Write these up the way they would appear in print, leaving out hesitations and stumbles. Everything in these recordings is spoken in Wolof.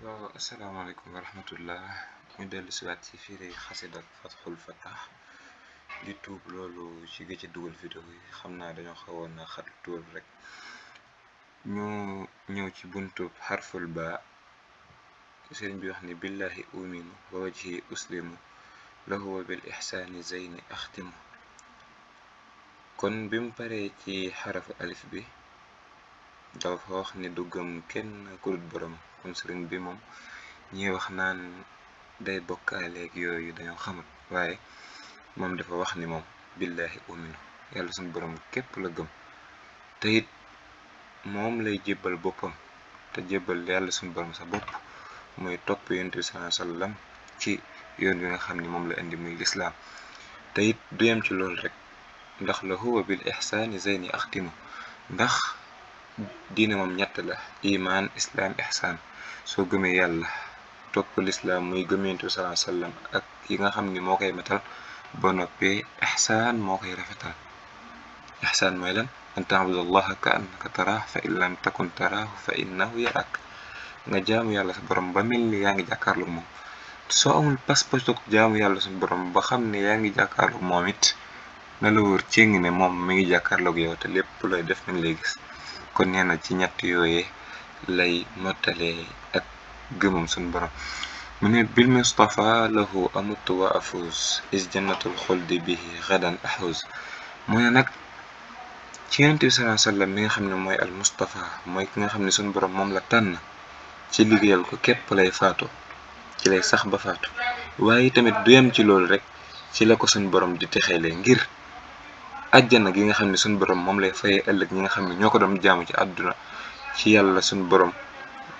waaw asalaamaaleykum wa rahmatullah ñu dellu si waat ci firi xasida Fatxul Fatah di tuub loolu ci gëj a dugal vidéo yi xam naa dañoo xawoon na xat tuub rek ñu ñëw ci buntu xarful ba sëriñ bi wax ni billahi uminu wa wajhi uslimu lahu wa bil ixsaani zeyni axtimu kon bi mu paree ci xarafu alif bi dafa wax ni du gëm kenn ku dul borom kon sëriñ bi moom ñi wax naan day bokkaaleeg yooyu dañoo xamut waaye moom dafa wax ni moom billahi uminu yàlla suñu borom képp la gëm te it moom lay jébbal boppam te jébbal yàlla suñu borom sa bopp mooy topp yonent bi sallallahu alayhi wasallam ci yoon wi nga xam ni moom la indi muy lislaam te it du yem ci loolu rek ndax la huwa bil ixsaani zeyni axtimu ndax diine moom ñett la imaan islaam ixsaan soo gëmee yàlla topp lislaam muy gëm yonent bi sallallahu alayhi wasallam ak yi nga xam ni moo koy matal ba noppee ixsaan moo koy rafetal ixsaan mooy lan an ta'budallaha ka annaka taraah fa in lam takun taraahu fa innahu yaraak nga jaamu yàlla sa borom ba mel ni yaa ngi jàkkaarloog moom soo amul pas-pas toog jaamu yàlla suñu borom ba xam ne yaa ngi jàkkaarloog moom it na la wóor céngi ne moom mi ngi jàkkaarloog yow te lépp looy def mi ngi lay gis kon nee na ci ñett yooyee lay mottalee ak gëmam suñu borom mu ne bil mustafa lahu amutu wa afuz is jannatul xuldi bihi gadan ahuz mu ne nag ci yonent bi sallallahu alayhi wasallam mi nga xam ne mooy al mustafa mooy ki nga xam ne suñu borom moom la tànn ci liggéeyal ko képp lay faatu ci lay sax ba faatu waaye tamit du yem ci loolu rek ci la ko suñu borom di texeele ngir àjjana gi nga xam ne suñu borom moom lay fayee ëllëg ñi nga xam ne ñoo ko doon jaamu ci àdduna ci yàlla suñu borom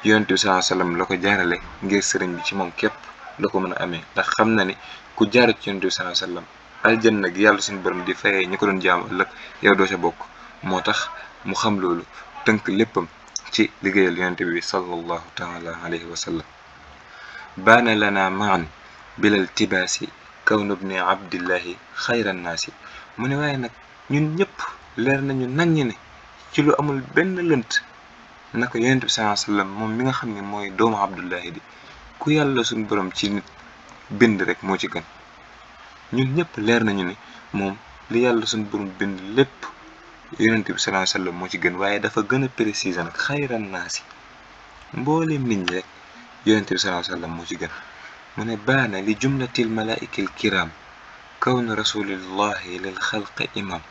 yonent bi sallallahu alayhi wasallam la ko jaarale ngir sëriñ bi ci moom képp la ko mën a amee ndax xam na ni ku jaaru ci yonent bi sallallahu alayhi wasallam aljanna gi yàlla suñu borom di fayee ñi ko doon jaamu ëllëg yow doo ca bokk moo tax mu xam loolu tënk léppam ci liggéeyal yonent bi sallallahu taala alayhi wa sallam baana lana maan bilal tibaasi kawnu bni abdillahi xayra naasi mu ne waaye nag ñun ñëpp leer nañu naññ ne ci lu amul benn lënt naka yonent bi sallallahu alayhi wasallam moom mi nga xam ne mooy doomu abdullahi di ku yàlla suñu borom ci nit bind rek moo ci gën ñun ñëpp leer nañu ne moom li yàlla suñu borom bind lépp yonent bi sallallahu alayhi wasallam moo ci gën waaye dafa gën a préciser nag xayran naasi mbooleem nit ñi rek yonent bi sallallahu alayhi wasallam moo ci gën mu ne baana li jumlatil malaa'ikil kiram kawnu rasulillahi lil xalqi imam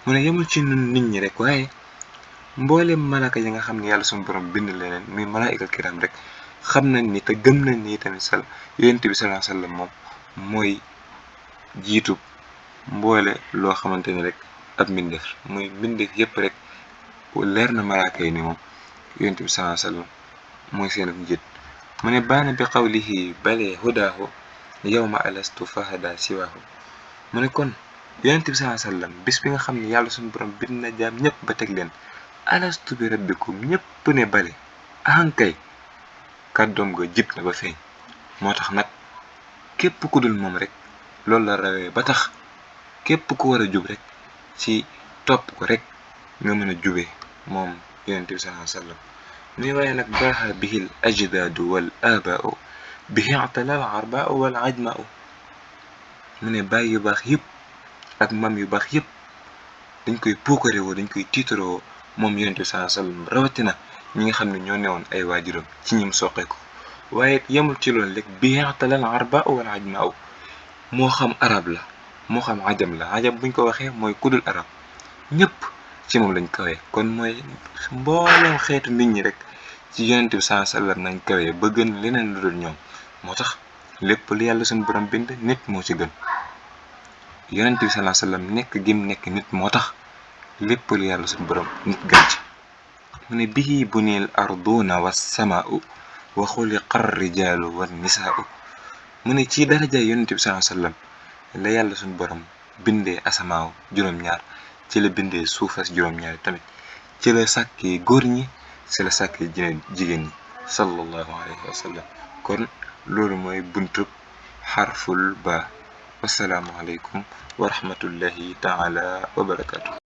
mu ne yemul ci ñun nit ñi rek waaye mbooleem malaaka yi nga xam ne yàlla suñu borom bind leneen muy malaa'ikal kiram rek xam nañ ni te gëm nañ ni tamit yonent bi sallallahu alayhi wasallam moom mooy jiitu mboole loo xamante ni rek ab mbindeef muy mbindeef yépp rek leer na malaaka yi ni moom yonent bi sallallahu alayhi wasallam mooy seen njiit mu ne baana bi qawlihi bale hudaahu yawma alastu fahada siwaahu mu ne kon yonent bi sallallahu alayhi wasallam bis bi nga xam ne yàlla suñu borom bind na jaam ñëpp ba teg leen alastu bi rabbikum ñëpp ne bale ahankay kàddoom ga jib na ba feeñ moo tax nag képp ku dul moom rek loolu la rawee ba tax képp ku war a jub rek ci topp ko rek nga mën a jubee moom yonent bi sallallahu alayhi wasallam ni waaye nag baaxa bihil ajdaadu wal abaau bihi atalal arbaau wal ajmaau mu ne bàyyi yu baax yëpp ak mam yu baax yëpp dañ koy puukarewoo dañ koy tiitaroo moom yonent bi sallallahu alayhi wasallam rawatina ñi nga xam ne ñoo newoon ay waajuram ci ñim soqe ko waaye yemul ci loolu rek bihi atalal arbaau wal ajmaau moo xam arab la moo xam ajam la ajam buñ ko waxee mooy kudul arab ñëpp ci moom lañ kawee kon mooy mbooleem xeetu nit ñi rek ci yonent bi sallallahu alayhi wasallam nañ kawee ba gën leneen lu dul ñoom moo tax lépp lu yàlla suñu borom bind nit moo ci gën yonent bi sallallahu alayhi wasallam nekk gim nekk nit moo tax lépp lu yàlla suñu borom nit gën ci mu ne bihi bunil arduna was samaa'u wa xuliqa ar-rijaalu wan nisaa'u mu ne ci daraja yonent bi sallallahu alayhi wasallam la yàlla suñu borom bindee asamaaw juróom-ñaar ci la bindee suufas juróom-ñaar tamit ci la sàkkee góor ñi ci la sàkkee jigéen ñi sallallahu alayhi wa sallam kon loolu mooy buntu xarful ba wasalaamu aleykum wa rahmatullahi taala wa barakatu